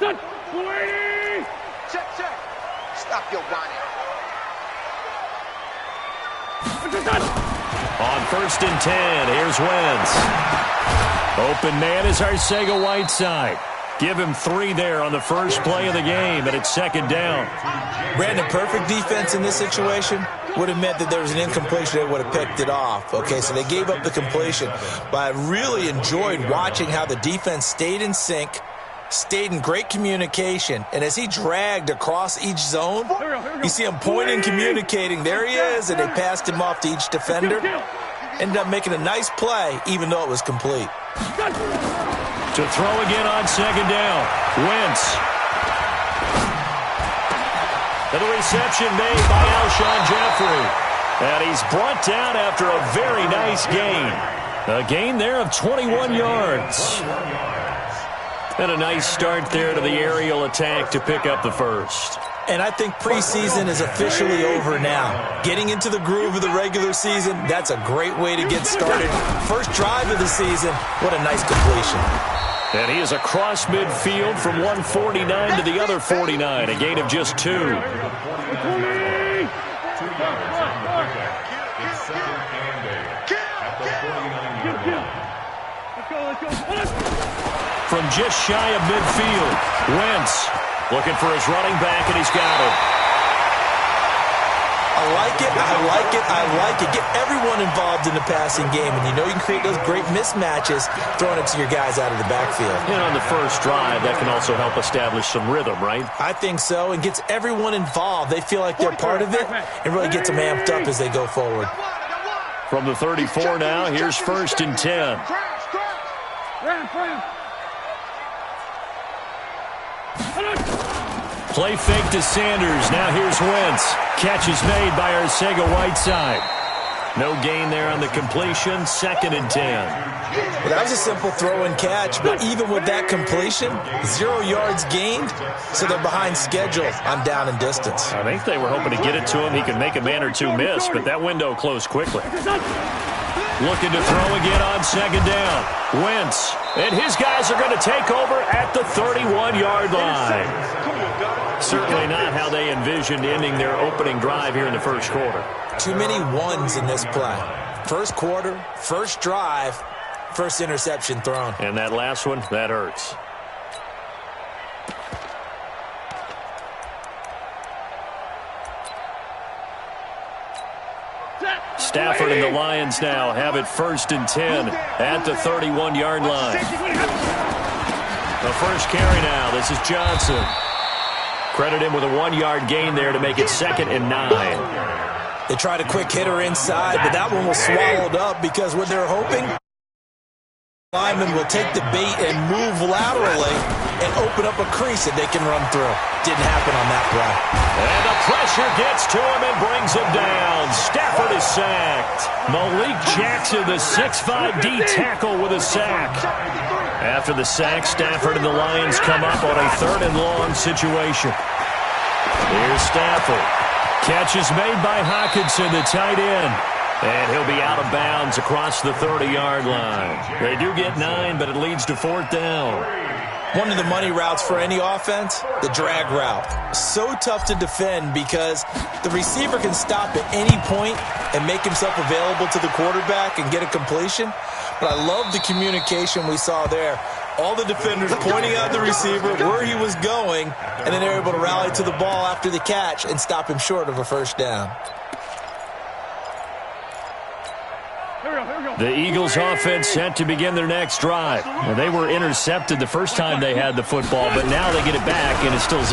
Check, check. Stop your whining. On 1st and 10, here's Wentz. Open man is Arcega-Whiteside. Give him 3 there on the first play of the game, and it's 2nd down. Brandon, perfect defense in this situation would have meant that there was an incompletion. They would have picked it off. Okay, so they gave up the completion. But I really enjoyed watching how the defense stayed in sync, stayed in great communication, and as he dragged across each zone, you see him pointing, communicating. There he is, and they passed him off to each defender. Ended up making a nice play, even though it was complete. To throw again on 2nd down. Wentz. And the reception made by Alshon Jeffrey. And he's brought down after a very nice gain. A gain there of 21 yards. And a nice start there to the aerial attack to pick up the first. And I think preseason is officially over now. Getting into the groove of the regular season, that's a great way to get started. First drive of the season, what a nice completion. And he is across midfield from 149 to the other 49, a gain of just 2. From just shy of midfield, Wentz looking for his running back, and he's got it. I like it, I like it, I like it. Get everyone involved in the passing game, and you know you can create those great mismatches throwing it to your guys out of the backfield. And on the first drive, that can also help establish some rhythm, right? I think so, and gets everyone involved. They feel like they're part of it, and really gets them amped up as they go forward. From the 34 now, here's 1st and 10. Play fake to Sanders. Now here's Wentz. Catch is made by Arcega-Whiteside. No gain there on the completion. 2nd and 10. Well, that was a simple throw and catch, but even with that completion, 0 yards gained, so they're behind schedule on down and distance. I think they were hoping to get it to him. He could make a man or two miss, but that window closed quickly. Looking to throw again on 2nd down. Wentz. And his guys are going to take over at the 31-yard line. Certainly not how they envisioned ending their opening drive here in the first quarter. Too many ones in this play. First quarter, first drive, first interception thrown. And that last one, that hurts. Stafford and the Lions now have it 1st and 10 at the 31-yard line. The first carry now. This is Johnson. Credit him with a 1-yard gain there to make it 2nd and 9. They tried a quick hitter inside, but that one was swallowed up because what they're hoping, lineman will take the bait and move laterally and open up a crease that they can run through. Didn't happen on that play. And the pressure gets to him and brings him down. Stafford is sacked. Malik Jackson, the 6'5" D tackle with a sack. After the sack, Stafford and the Lions come up on a 3rd and long situation. Here's Stafford. Catch is made by Hockenson, the tight end. And he'll be out of bounds across the 30-yard line. They do get 9, but it leads to 4th down. One of the money routes for any offense, the drag route. So tough to defend because the receiver can stop at any point and make himself available to the quarterback and get a completion. But I love the communication we saw there. All the defenders pointing out the receiver, where he was going, and then they're able to rally to the ball after the catch and stop him short of a first down. The Eagles offense set to begin their next drive. Well, they were intercepted the first time they had the football, but now they get it back, and it's still 0-0.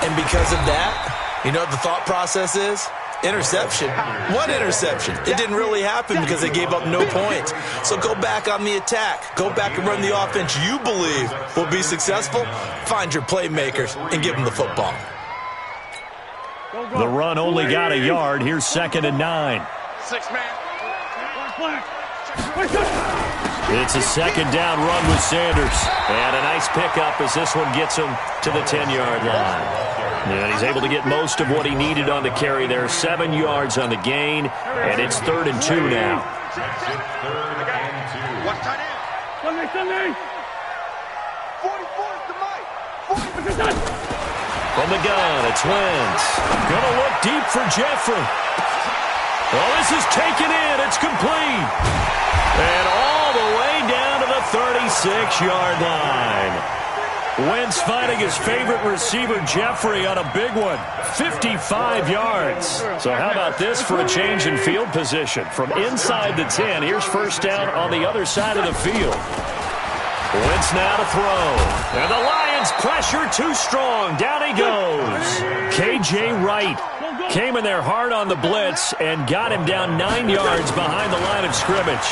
And because of that, you know what the thought process is? Interception. One interception. It didn't really happen because they gave up no points. So go back on the attack. Go back and run the offense you believe will be successful. Find your playmakers and give them the football. The run only got a yard. Here's 2nd and 9. 6-man. It's a 2nd down run with Sanders. And a nice pickup as this one gets him to the 10-yard line. And he's able to get most of what he needed on the carry there. 7 yards on the gain. And it's 3rd and 2 now. Watch tight end. Sunday. 44 is the mic. From the gun, it's Wentz. Gonna look deep for Jeffrey. Oh, this is taken in. It's complete. And all the way down to the 36-yard line. Wentz finding his favorite receiver, Jeffrey, on a big one. 55 yards. So how about this for a change in field position? From inside the 10, here's first down on the other side of the field. Wentz now to throw. And the Lions pressure too strong. Down he goes. K.J. Wright came in there hard on the blitz and got him down 9 yards behind the line of scrimmage.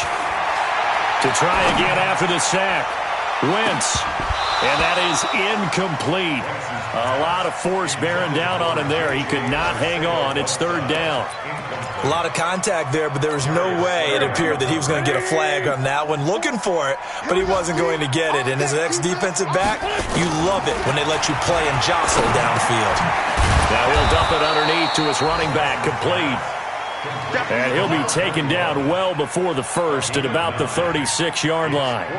To try again after the sack. Wentz. And that is incomplete. A lot of force bearing down on him there. He could not hang on. It's third down. A lot of contact there, but there was no way it appeared that he was going to get a flag on that one. Looking for it, but he wasn't going to get it. And as an ex-defensive back, you love it when they let you play and jostle downfield. Now he'll dump it underneath to his running back, complete. And he'll be taken down well before the first at about the 36-yard line.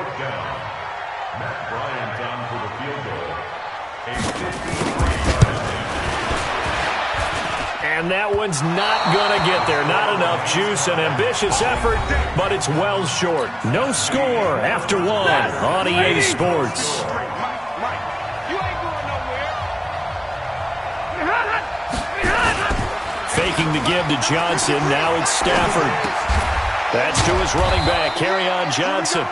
And that one's not going to get there. Not enough juice. An ambitious effort, but it's well short. No score after one on EA Sports. Faking the give to Johnson. Now it's Stafford. That's to his running back, Kerryon Johnson.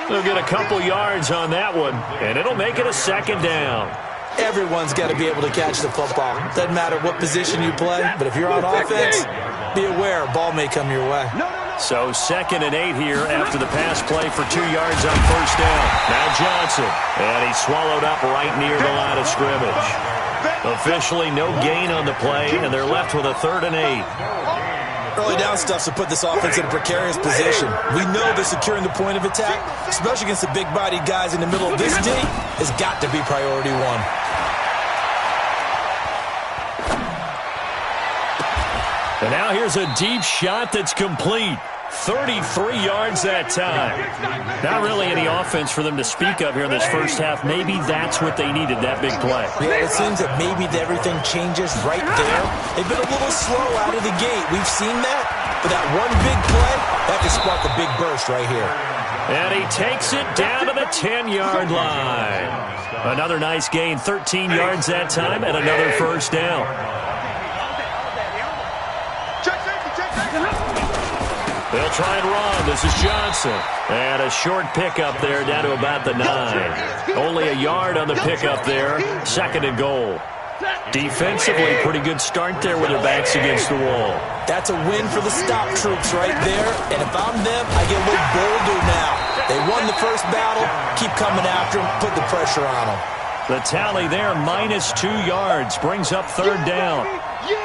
They'll get a couple yards on that one, and it'll make it a second down. Everyone's got to be able to catch the football. Doesn't matter what position you play, but if you're on offense, be aware a ball may come your way. So 2nd and 8 here after the pass play for 2 yards on first down. Now Johnson, and he's swallowed up right near the line of scrimmage. Officially no gain on the play, and they're left with a 3rd and 8. Early down stuff to put this offense in a precarious position. We know that securing the point of attack, especially against the big-bodied guys in the middle of this D, has got to be priority one. And now here's a deep shot that's complete. 33 yards that time. Not really any offense for them to speak of here in this first half. Maybe that's what they needed, that big play. Yeah, it seems that maybe everything changes right there. They've been a little slow out of the gate. We've seen that. But that one big play, that could spark a big burst right here. And he takes it down to the 10-yard line. Another nice gain, 13 yards that time, and another first down. They'll try and run. This is Johnson. And a short pickup there down to about the 9. Only a yard on the pickup there. 2nd and goal. Defensively, pretty good start there with their backs against the wall. That's a win for the stop troops right there. And if I'm them, I get a little bolder now. They won the first battle. Keep coming after them. Put the pressure on them. The tally there, -2 yards, brings up 3rd down.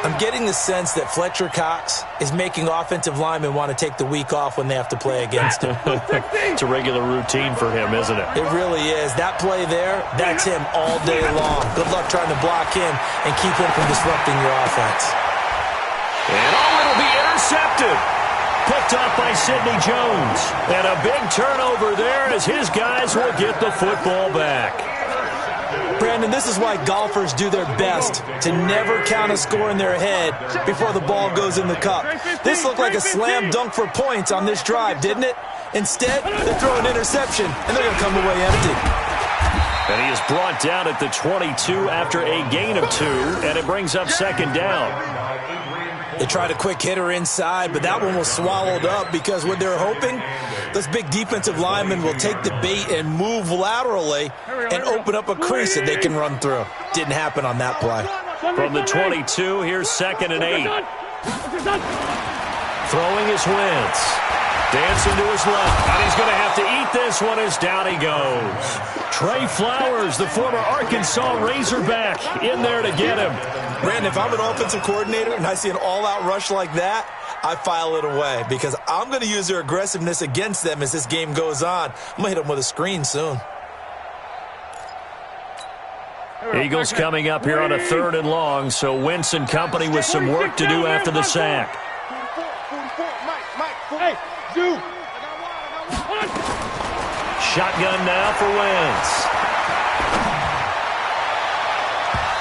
I'm getting the sense that Fletcher Cox is making offensive linemen want to take the week off when they have to play against him. It's a regular routine for him, isn't it? It really is. That play there, that's him all day long. Good luck trying to block him and keep him from disrupting your offense. And it'll be intercepted. Picked up by Sidney Jones. And a big turnover there as his guys will get the football back. Brandon, this is why golfers do their best to never count a score in their head before the ball goes in the cup. This looked like a slam dunk for points on this drive, didn't it? Instead, they throw an interception, and they're going to come away empty. And he is brought down at the 22 after a gain of 2, and it brings up 2nd down. They tried a quick hitter inside, but that one was swallowed up because what they're hoping, this big defensive lineman will take the bait and move laterally and open up a crease that they can run through. Didn't happen on that play. From the 22, here's 2nd and 8. Throwing his Wentz. Dancing to his left. And he's going to have to eat this one as down he goes. Trey Flowers, the former Arkansas Razorback, in there to get him. Brandon, if I'm an offensive coordinator and I see an all-out rush like that, I file it away because I'm going to use their aggressiveness against them as this game goes on. I'm going to hit them with a screen soon. Eagles coming up here on a 3rd and long, so Wentz and company with some work to do after the sack. Shotgun now for Wentz.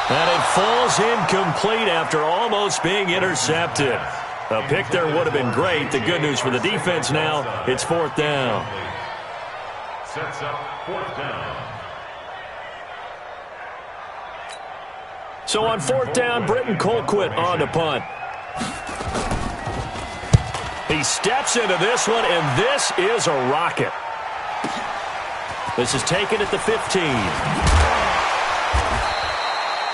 And it falls incomplete after almost being intercepted. A pick there would have been great. The good news for the defense now, it's 4th down. Sets up 4th down. So on 4th down, Britton Colquitt on to punt. He steps into this one, and this is a rocket. This is taken at the 15.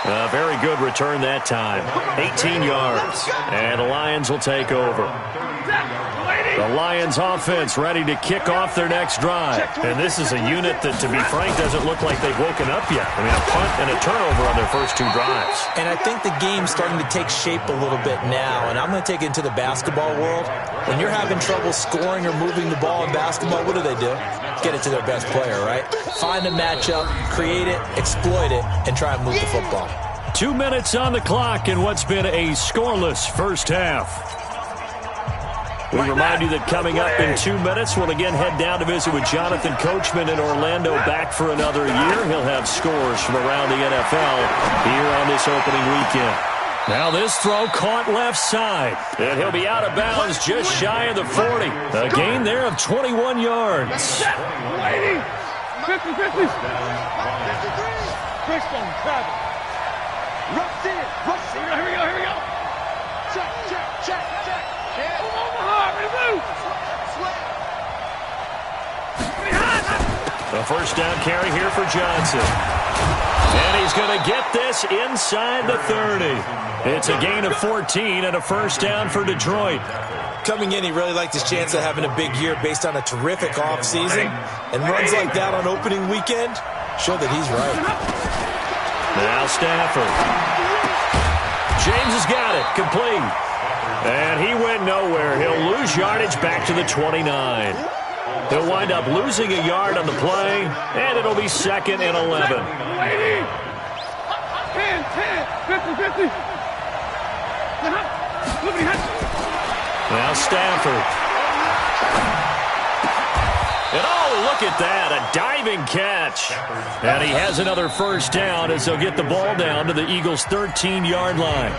A very good return that time. 18 yards. And the Lions will take over. The Lions offense ready to kick off their next drive. And this is a unit that, to be frank, doesn't look like they've woken up yet. I mean, a punt and a turnover on their first 2 drives. And I think the game's starting to take shape a little bit now. And I'm going to take it into the basketball world. When you're having trouble scoring or moving the ball in basketball, what do? Get it to their best player, right? Find a matchup, create it, exploit it, and try and move the football. 2 minutes on the clock in what's been a scoreless first half. We remind you that coming up in 2 minutes, we'll again head down to visit with Jonathan Coachman in Orlando, back for another year. He'll have scores from around the NFL here on this opening weekend. Now this throw caught left side, and he'll be out of bounds just shy of the 40. A gain there of 21 yards. 50-50. Christian, travel. Rush in. Rush in. Here we go. Check. A first down carry here for Johnson. And he's going to get this inside the 30. It's a gain of 14 and a first down for Detroit. Coming in, he really liked his chance of having a big year based on a terrific offseason. And runs like that on opening weekend show that he's right. Now Stafford. James has got it. Complete. And he went nowhere. He'll lose yardage back to the 29. He'll wind up losing a yard on the play, and it'll be 2nd and 11. 10, 50-50. Now Stafford. And oh, look at that, a diving catch. And he has another first down as they'll get the ball down to the Eagles' 13-yard line.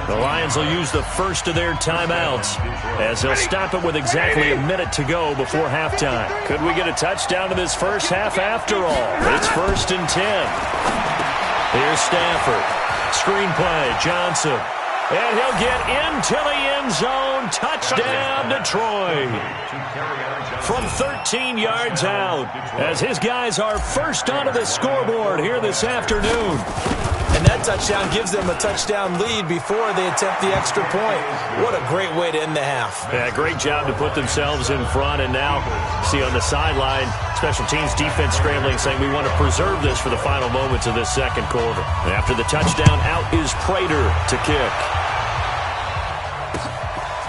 The Lions will use the first of their timeouts as they'll stop it with exactly a minute to go before halftime. Could we get a touchdown to this first half after all? It's 1st and 10. Here's Stafford. Screenplay, Johnson. And he'll get into the end zone. Touchdown, Detroit. From 13 yards out, as his guys are first onto the scoreboard here this afternoon. And that touchdown gives them a touchdown lead before they attempt the extra point. What a great way to end the half. Yeah, great job to put themselves in front. And now, see on the sideline, special teams defense scrambling, saying we want to preserve this for the final moments of this second quarter. And after the touchdown, out is Prater to kick.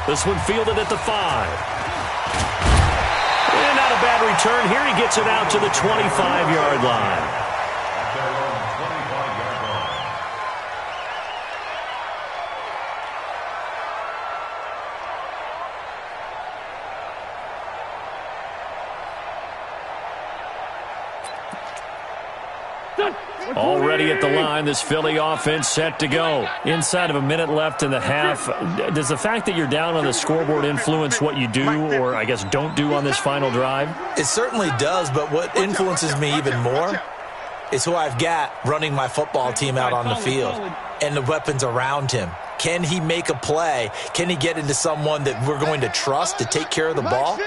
This one fielded at the 5. And not a bad return. Here he gets it out to the 25-yard line. Already at the line, this Philly offense set to go. Inside of a minute left in the half. Does the fact that you're down on the scoreboard influence what you do, or I guess don't do on this final drive? It certainly does, but what influences me even more is who I've got running my football team out on the field and the weapons around him. Can he make a play? Can he get into someone that we're going to trust to take care of the ball?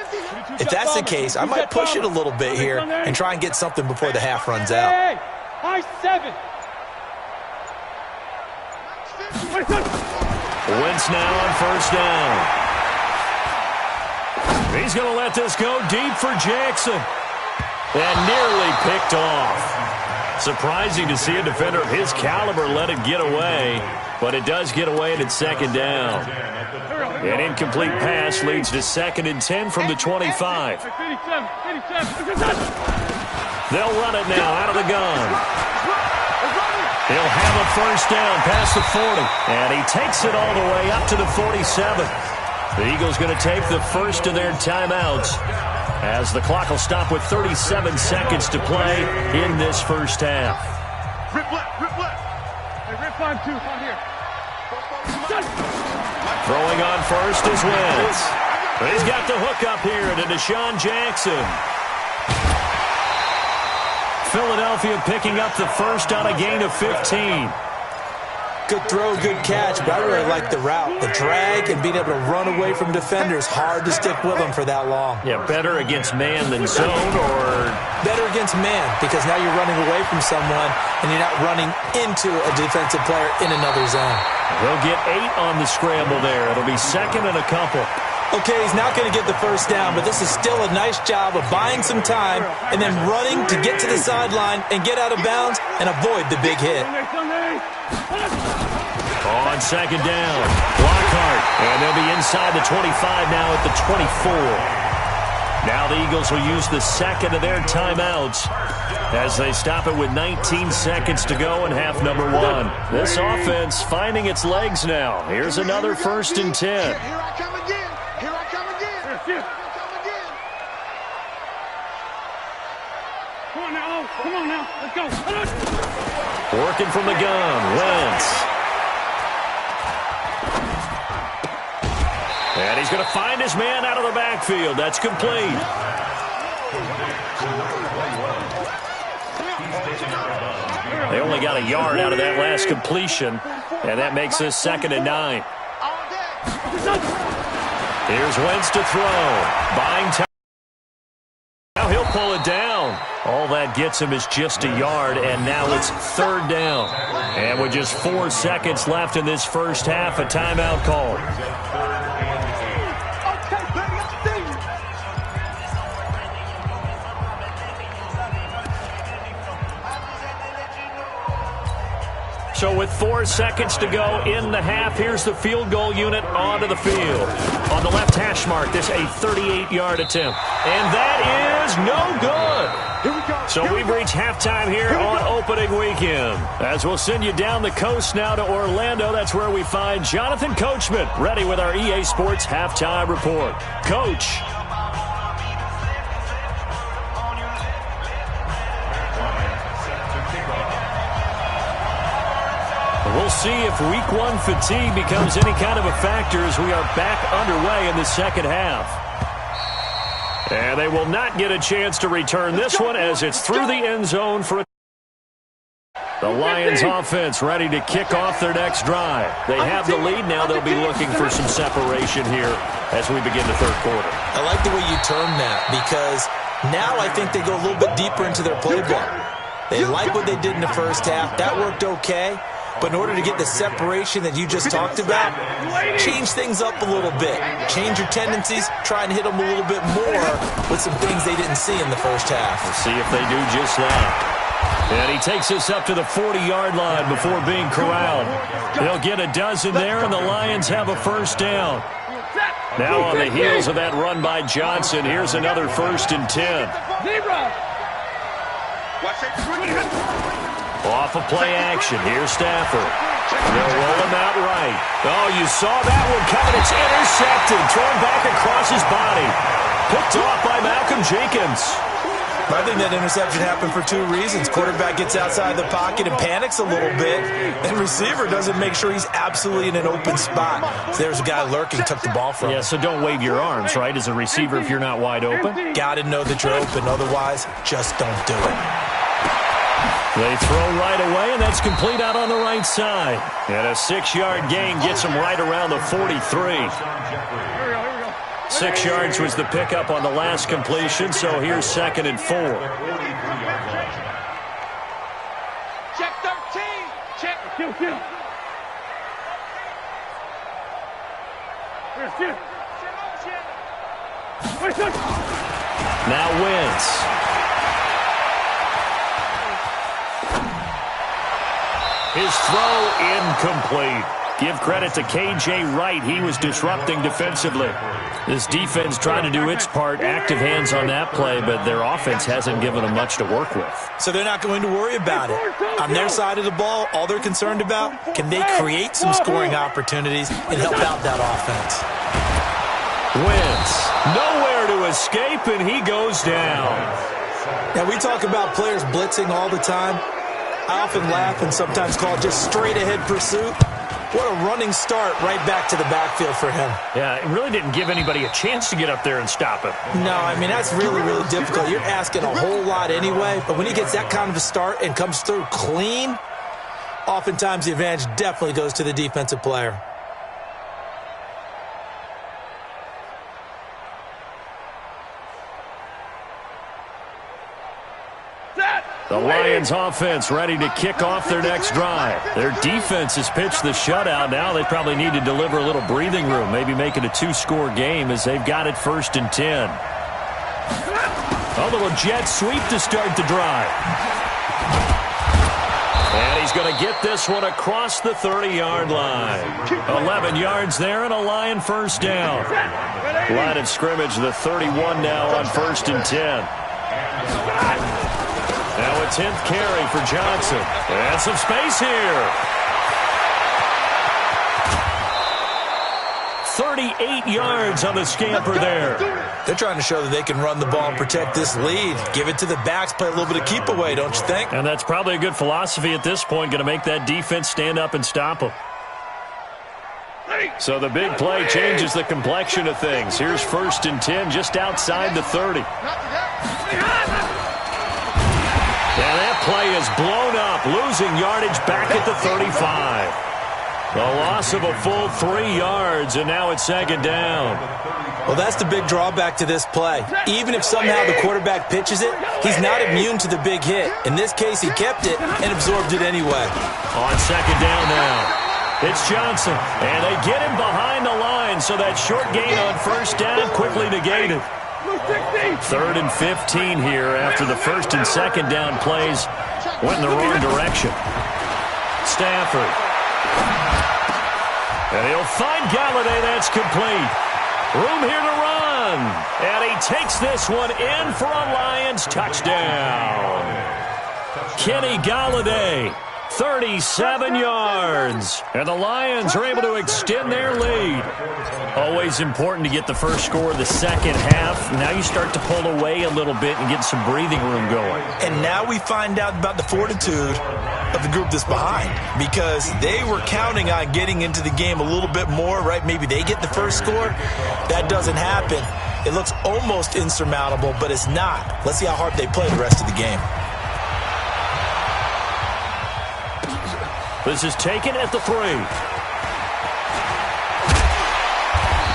If that's the case, I might push it a little bit here and try and get something before the half runs out. High 7. Wentz now on first down. He's going to let this go deep for Jackson. And nearly picked off. Surprising to see a defender of his caliber let it get away, but it does get away and it's 2nd down. An incomplete pass leads to 2nd and 10 from the 25. They'll run it now out of the gun. He'll have a first down past the 40, and he takes it all the way up to the 47. The Eagles going to take the first of their timeouts as the clock will stop with 37 seconds to play in this first half. Rip left. 5-2, on here. Throwing on first is Wentz. He's got the hook up here to Deshaun Jackson. Philadelphia picking up the first on a gain of 15. Good throw, good catch, but I really like the route. The drag and being able to run away from defenders, hard to stick with them for that long. Yeah, better against man than zone, or? Better against man, because now you're running away from someone and you're not running into a defensive player in another zone. They'll get 8 on the scramble there. It'll be second and a couple. Okay, he's not going to get the first down, but this is still a nice job of buying some time and then running to get to the sideline and get out of bounds and avoid the big hit. On second down, Lockhart, and they'll be inside the 25 now at the 24. Now the Eagles will use the second of their timeouts as they stop it with 19 seconds to go in half number 1. This offense finding its legs now. Here's another 1st and 10. Here I come again. Here I come again. Here I come again. Come on now, come on now, let's go. Working from the gun, Wentz. And he's going to find his man out of the backfield. That's complete. They only got a yard out of that last completion, and that makes this 2nd and 9. Here's Wentz to throw. Buying time. Now he'll pull it down. All that gets him is just a yard, and now it's 3rd down. And with just 4 seconds left in this first half, a timeout call. So with 4 seconds to go in the half, here's the field goal unit onto the field. On the left hash mark, this a 38-yard attempt. And that is no good. So we've reached halftime here on opening weekend. As we'll send you down the coast now to Orlando, that's where we find Jonathan Coachman, ready with our EA Sports halftime report. Coach. We'll see if week 1 fatigue becomes any kind of a factor as we are back underway in the second half. And they will not get a chance to return this one as it's through the end zone for a... The Lions offense ready to kick off their next drive. They have the lead now. They'll be looking for some separation here as we begin the 3rd quarter. I like the way you term that because now I think they go a little bit deeper into their playbook. They like what they did in the first half. That worked okay. But in order to get the separation that you just talked about, change things up a little bit. Change your tendencies, try and hit them a little bit more with some things they didn't see in the first half. We'll see if they do just that. And he takes us up to the 40-yard line before being corralled. They'll get a dozen there, and the Lions have a 1st down. Now on the heels of that run by Johnson, here's another 1st and 10. Off of play action. Here's Stafford. They'll roll him out right. Oh, you saw that one coming. It's intercepted. Thrown back across his body. Picked off by Malcolm Jenkins. I think that interception happened for 2 reasons. Quarterback gets outside the pocket and panics a little bit. And receiver doesn't make sure he's absolutely in an open spot. So there's a guy lurking, took the ball from him. Yeah, so don't wave your arms, right, as a receiver if you're not wide open. Got to know that you're open. Otherwise, just don't do it. They throw right away, and that's complete out on the right side. And a 6-yard gain gets them right around the 43. 6 yards was the pickup on the last completion, so here's 2nd and 4. Check 13. Check. Kill. Now Wentz. His throw incomplete. Give credit to K.J. Wright. He was disrupting defensively. This defense trying to do its part. Active hands on that play, but their offense hasn't given them much to work with. So they're not going to worry about it. On their side of the ball, all they're concerned about, can they create some scoring opportunities and help out that offense? Wentz, nowhere to escape, and he goes down. Now, we talk about players blitzing all the time. I often laugh and sometimes call it just straight-ahead pursuit. What a running start right back to the backfield for him. Yeah, it really didn't give anybody a chance to get up there and stop him. No, I mean, that's really, really difficult. You're asking a whole lot anyway, but when he gets that kind of a start and comes through clean, oftentimes the advantage definitely goes to the defensive player. The Lions offense ready to kick off their next drive. Their defense has pitched the shutout. Now they probably need to deliver a little breathing room, maybe make it a 2-score game as they've got it 1st and 10. A little jet sweep to start the drive. And he's going to get this one across the 30-yard line. 11 yards there and a Lion first down. Line of scrimmage, the 31 now on 1st and 10. Now a 10th carry for Johnson. And some space here. 38 yards on the scamper there. They're trying to show that they can run the ball and protect this lead. Give it to the backs, play a little bit of keep away, don't you think? And that's probably a good philosophy at this point, going to make that defense stand up and stop them. So the big play changes the complexion of things. Here's 1st and 10 just outside the 30. And that play is blown up, losing yardage back at the 35. The loss of a full 3 yards, and now it's 2nd down. Well, that's the big drawback to this play. Even if somehow the quarterback pitches it, he's not immune to the big hit. In this case, he kept it and absorbed it anyway. On 2nd down now, it's Johnson, and they get him behind the line, so that short gain on 1st down quickly negated. 3rd and 15 here after the 1st and 2nd down plays went in the wrong direction. Stafford. And he'll find Galladay. That's complete. Room here to run. And he takes this one in for a Lions touchdown. Kenny Galladay, 37 yards. And the Lions are able to extend their lead. Always important to get the first score of the second half. Now you start to pull away a little bit and get some breathing room going. And now we find out about the fortitude of the group that's behind, because they were counting on getting into the game a little bit more, right? Maybe they get the first score. That doesn't happen. It looks almost insurmountable, but it's not. Let's see how hard they play the rest of the game. This is taken at the 3.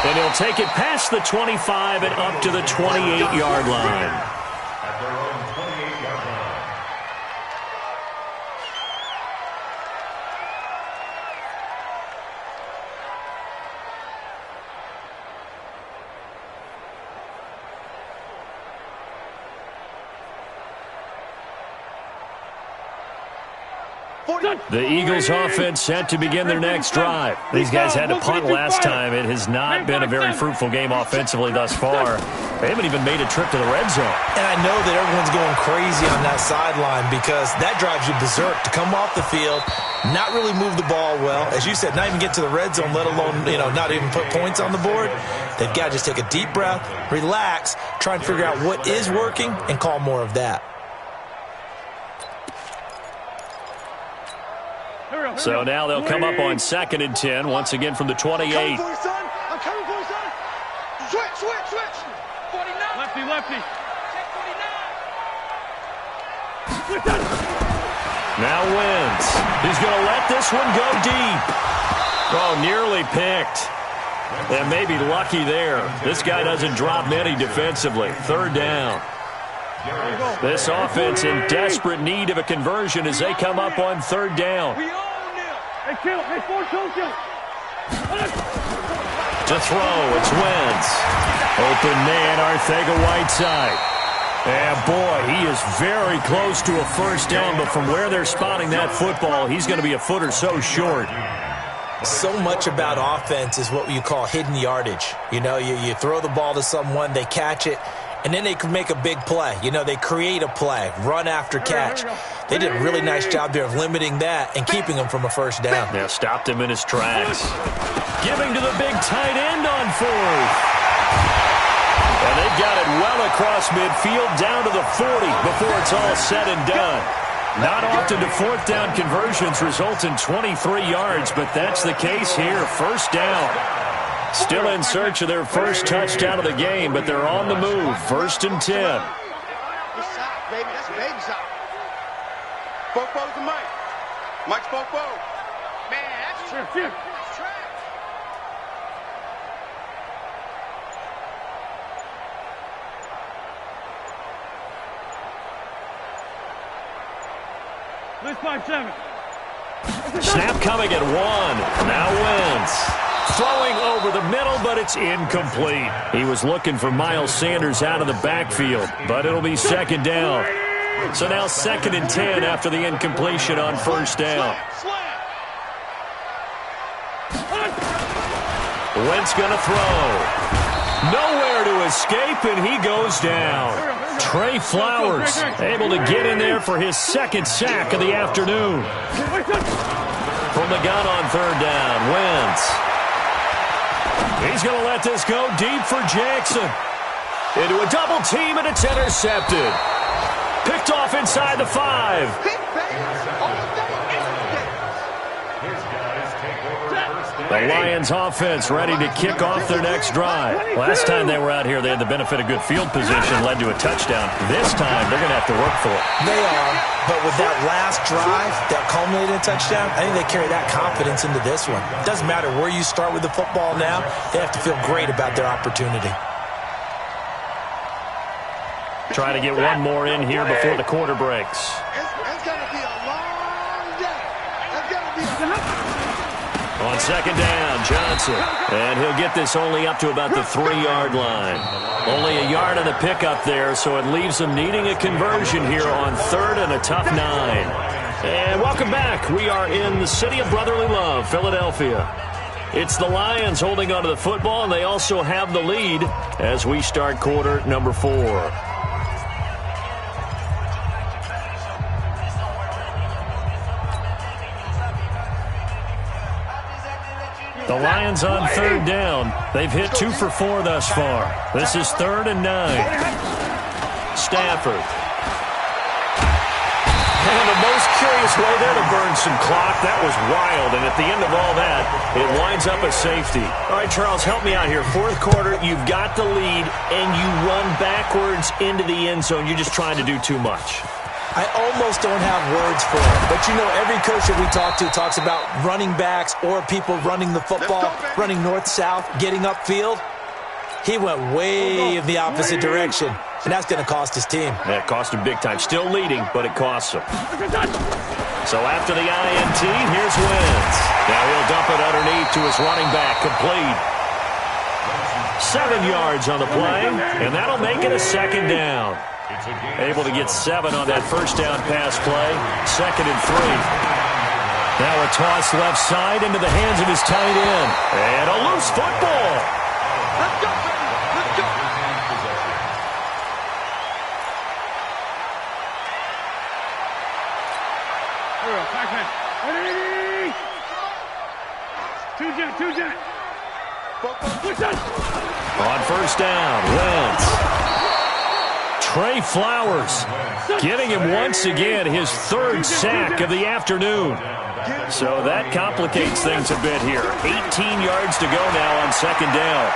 And he'll take it past the 25 and up to the 28-yard line. At their own 28-yard line. The Eagles offense set to begin their next drive. These guys had to punt last time. It has not been a very fruitful game offensively thus far. They haven't even made a trip to the red zone. And I know that everyone's going crazy on that sideline because that drives you berserk to come off the field, not really move the ball well. As you said, not even get to the red zone, let alone, not even put points on the board. They've got to just take a deep breath, relax, try and figure out what is working and call more of that. So now they'll come up on 2nd and 10, once again from the 28. I'm coming for you, son. Switch. 49. Lefty. Check 49. Now Wentz. He's going to let this one go deep. Oh, nearly picked. And maybe lucky there. This guy doesn't drop many defensively. 3rd down. This offense in desperate need of a conversion as they come up on 3rd down. Hey, To throw, it's Wentz. Open man, Arcega-Whiteside. And boy, he is very close to a first down, but from where they're spotting that football, he's going to be a foot or so short. So much about offense is what you call hidden yardage. You throw the ball to someone, they catch it, and then they can make a big play. They create a play, run after catch. They did a really nice job there of limiting that and keeping him from a first down. Yeah, stopped him in his tracks. Giving to the big tight end on 4th. And they've got it well across midfield down to the 40 before it's all said and done. Not often do fourth down conversions result in 23 yards, but that's the case here. First down. Still in search of their first touchdown of the game, but they're on the move. 1st and 10. Good shot, baby. That's a baby shot. Fofo's the Mike. Mike's Fofo. Man, that's track. Let's 5-7. Snap coming at 1. Now Wentz. Throwing over the middle, but it's incomplete. He was looking for Miles Sanders out of the backfield, but it'll be 2nd down. So now 2nd and 10 after the incompletion on 1st down. Wentz going to throw. Nowhere to escape, and he goes down. Trey Flowers able to get in there for his 2nd sack of the afternoon. From the gun on 3rd down, Wentz. He's going to let this go deep for Jackson. Into a double team, and it's intercepted. Picked off inside the 5. The Lions offense ready to kick off their next drive. Last time they were out here, they had the benefit of good field position, led to a touchdown. This time, they're going to have to work for it. They are, but with that last drive, that culminated in a touchdown, I think they carry that confidence into this one. It doesn't matter where you start with the football now. They have to feel great about their opportunity. Try to get one more in here before the quarter breaks. It's going to be a long day. It's going to be a... On 2nd down, Johnson. And he'll get this only up to about the 3-yard line. Only a yard on the pickup there, so it leaves them needing a conversion here on 3rd and a tough 9. And welcome back. We are in the city of brotherly love, Philadelphia. It's the Lions holding onto the football, and they also have the lead as we start quarter number 4. The Lions on 3rd down. They've hit 2 for 4 thus far. This is 3rd and 9. Stafford. And the most curious way there to burn some clock. That was wild. And at the end of all that, it winds up a safety. All right, Charles, help me out here. 4th quarter, you've got the lead, and you run backwards into the end zone. You're just trying to do too much. I almost don't have words for it. But, you know, every coach that we talk to talks about running backs or people running the football, running north-south, getting upfield. He went way in the opposite direction, and that's going to cost his team. That cost him big time. Still leading, but it costs him. So after the INT, here's Wentz. Now he'll dump it underneath to his running back, complete. 7 yards on the play, and that'll make it a 2nd down. Able to get 7 on that 1st down pass play. 2nd and 3. Now a toss left side into the hands of his tight end. And a loose football. Let's go, baby. Let's go. Two jet. On 1st down, Wentz. Trey Flowers getting him once again his 3rd sack of the afternoon. So that complicates things a bit here. 18 yards to go now on 2nd down.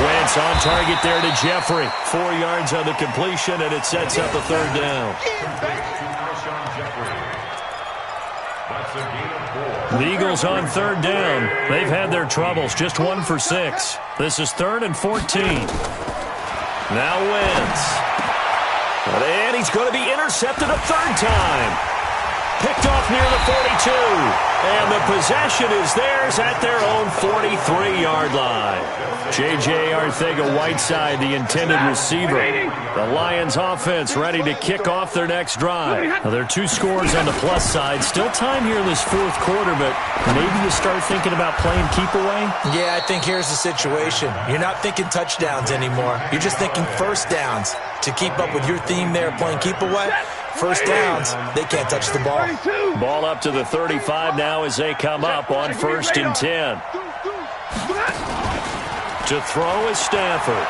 Wentz on target there to Jeffrey. 4 yards on the completion, and it sets up a 3rd down. The Eagles on 3rd down. They've had their troubles, just 1 for 6. This is 3rd and 14. Now Wentz. And he's going to be intercepted a 3rd time. Picked off near the 42. And the possession is theirs at their own 43-yard line. J.J. Arcega-Whiteside, the intended receiver. The Lions offense ready to kick off their next drive. Now, there are 2 scores on the plus side. Still time here in this 4th quarter, but maybe you start thinking about playing keep away? Yeah, I think here's the situation. You're not thinking touchdowns anymore. You're just thinking 1st downs. To keep up with your theme there, playing keep away, 1st downs, they can't touch the ball. Ball up to the 35 now as they come up on 1st and 10. To throw is Stafford.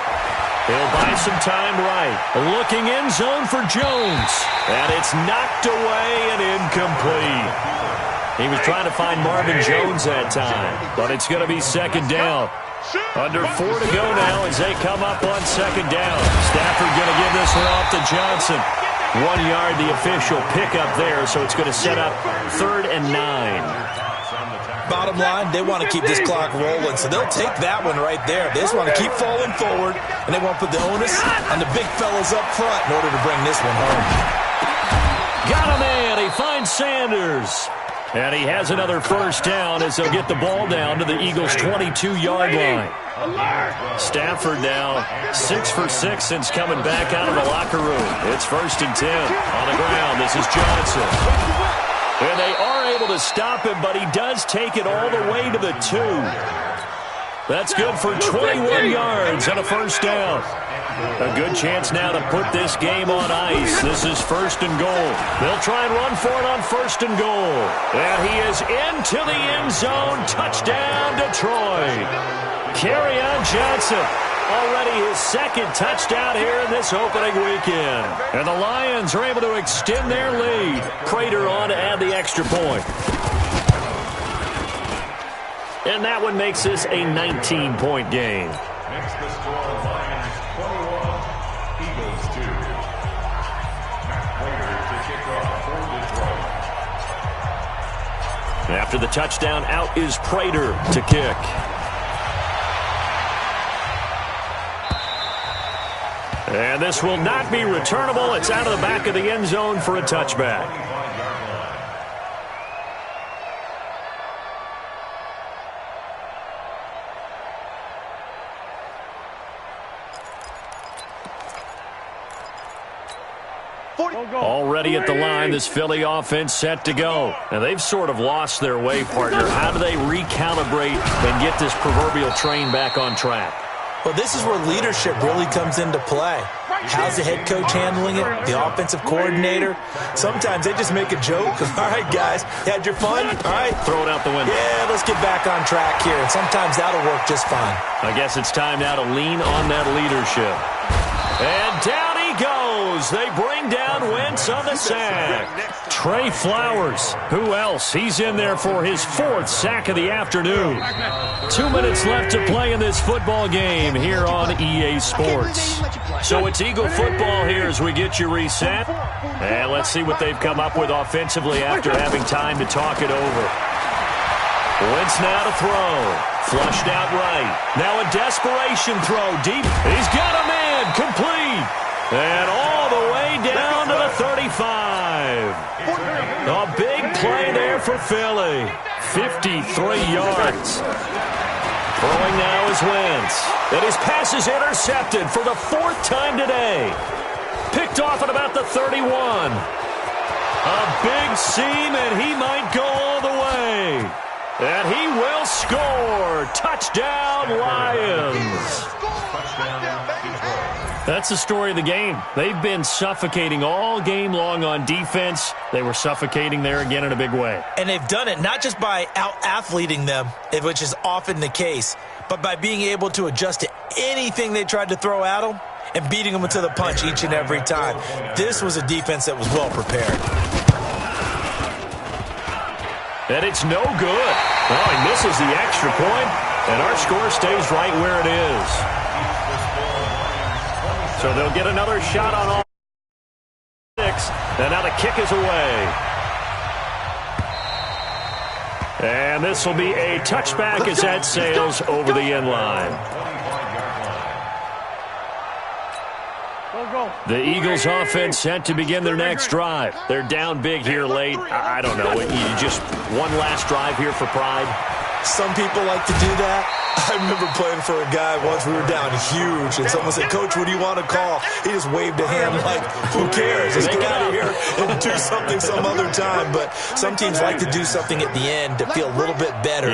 He'll buy some time right. Looking end zone for Jones. And it's knocked away and incomplete. He was trying to find Marvin Jones that time, but it's going to be second down. Under 4 to go now as they come up on second down. Stafford going to give this one off to Johnson. 1 yard, the official pickup there, so it's going to set up 3rd and 9. Bottom line, they want to keep this clock rolling, so they'll take that one right there. They just want to keep falling forward, and they want to put the onus on the big fellas up front in order to bring this one home. Got a man. He finds Sanders. And he has another first down as they'll get the ball down to the Eagles' 22-yard line. Stafford now 6 for 6 since coming back out of the locker room. It's 1st and 10 on the ground. This is Johnson. And they are able to stop him, but he does take it all the way to the 2. That's good for 21 yards and a first down. A good chance now to put this game on ice. This is 1st and goal. They'll try and run for it on 1st and goal. And he is into the end zone. Touchdown, Detroit. Kerryon Johnson. Already his 2nd touchdown here in this opening weekend. And the Lions are able to extend their lead. Prater on to add the extra point. And that one makes this a 19-point game. Makes the score Lions 21, Eagles 2. Matt Prater to kick off for Detroit. After the touchdown, out is Prater to kick. And this will not be returnable. It's out of the back of the end zone for a touchback. Already at the line, this Philly offense set to go. And they've sort of lost their way, partner. How do they recalibrate and get this proverbial train back on track? Well, this is where leadership really comes into play. How's the head coach handling it? The offensive coordinator? Sometimes they just make a joke. All right, guys, you had your fun? All right. Throw it out the window. Yeah, let's get back on track here. And sometimes that'll work just fine. I guess it's time now to lean on that leadership. And down he goes. They bring down Wentz on the sack. Trey Flowers. Who else? He's in there for his 4th sack of the afternoon. 2 minutes left to play in this football game here on EA Sports. So it's Eagle football here as we get you reset. And let's see what they've come up with offensively after having time to talk it over. Wentz now to throw. Flushed out right. Now a desperation throw deep. He's got a man. Complete. And all the way down to the 35. A big play there for Philly. 53 yards. Throwing now is Wentz. And his pass is intercepted for the 4th time today. Picked off at about the 31. A big seam, and he might go all the way. And he will score. Touchdown, Lions. That's the story of the game. They've been suffocating all game long on defense. They were suffocating there again in a big way. And they've done it not just by out-athleting them, which is often the case, but by being able to adjust to anything they tried to throw at them and beating them to the punch each and every time. This was a defense that was well prepared. And it's no good. Oh, he misses the extra point, and our score stays right where it is. So they'll get another shot on all 6, and now the kick is away. And this will be a touchback as that sails over the end line. The Eagles offense set to begin their next drive. They're down big here late. I don't know. You just one last drive here for pride. Some people like to do that. I remember playing for a guy once. We were down huge, and someone said, "Coach, what do you want to call?" He just waved a hand like, "Who cares? Let's get out of here and do something some other time." But some teams like to do something at the end to feel a little bit better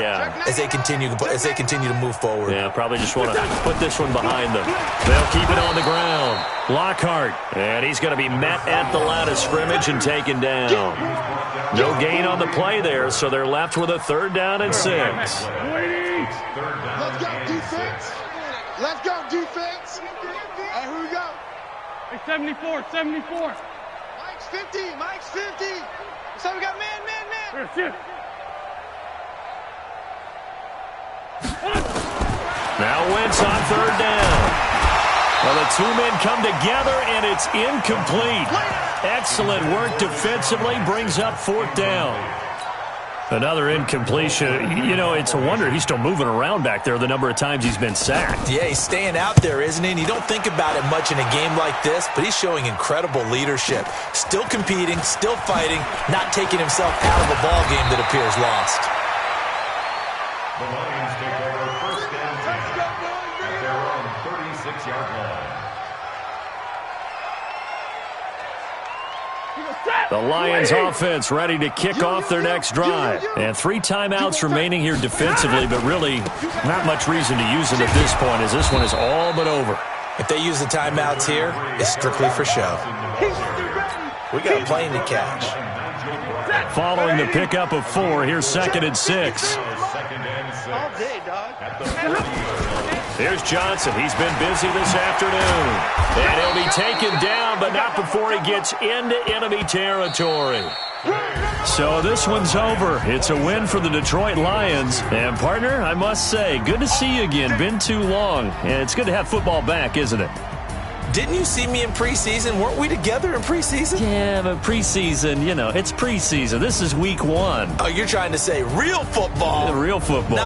as they continue to move forward. Yeah, probably just want to put this one behind them. They'll keep it on the ground. Lockhart, and he's going to be met at the line of scrimmage and taken down. No gain on the play there, so they're left with a 3rd down and 6. Let's go, defense. Let's go, defense. 74, 74. Mike's 50, Mike's 50. So we got man. Here, shift. Now Wentz on third down. Well, the two men come together, and it's incomplete. Excellent work defensively, brings up fourth down. Another incompletion. You know, it's a wonder he's still moving around back there the number of times he's been sacked. Yeah, he's staying out there, isn't he? And you don't think about it much in a game like this, but he's showing incredible leadership. Still competing, still fighting, not taking himself out of a ball game that appears lost. The Lions take over first down 10 at their own 36-yard line. The Lions offense ready to kick off their next drive. And 3 timeouts remaining here defensively, but really not much reason to use it at this point, as this one is all but over. If they use the timeouts here, it's strictly for show. We got a plane to catch. Following the pickup of 4, here's 2nd and 6. All day, dog. Here's Johnson. He's been busy this afternoon. And he'll be taken down, but not before he gets into enemy territory. So this one's over. It's a win for the Detroit Lions. And, partner, I must say, good to see you again. Been too long. And it's good to have football back, isn't it? Didn't you see me in preseason? Weren't we together in preseason? Yeah, but preseason, you know, it's preseason. This is week 1. Oh, you're trying to say real football. Real football.